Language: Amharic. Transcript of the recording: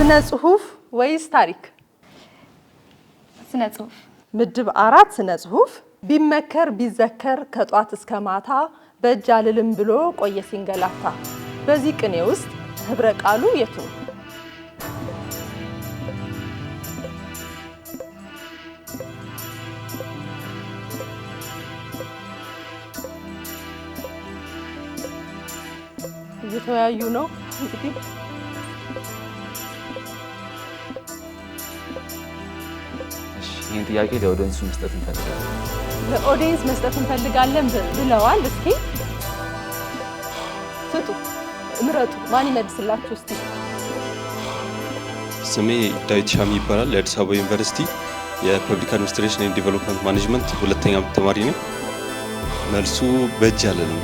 ስነ ጽሁፍ ወይስ ታሪክ? ስነ ጽሁፍ። ምድብ 4 ስነ ጽሁፍ። ቢመከር ቢዘከር ከጧት እስከ ማታ በእጅ አልልም ብሎ ቆየ ሲንገላታ። በዚህ ቅኔ ውስጥ ህብረ ቃሉ የቱ ነው? እየተወያዩ ነው እንግዲህ ይህን ጥያቄ ለኦዲየንሱ መስጠት እንፈልጋለን። ለኦዲየንስ መስጠት እንፈልጋለን ብለዋል። እስኪ ስጡ፣ ምረጡ። ማን ይመልስላችሁ እስቲ? ስሜ ዳዊት ሻሚ ይባላል። የአዲስ አበባ ዩኒቨርሲቲ የፐብሊክ አድሚኒስትሬሽን ኤንድ ዲቨሎፕመንት ማኔጅመንት ሁለተኛ ዓመት ተማሪ ነኝ። መልሱ በእጅ አልልም።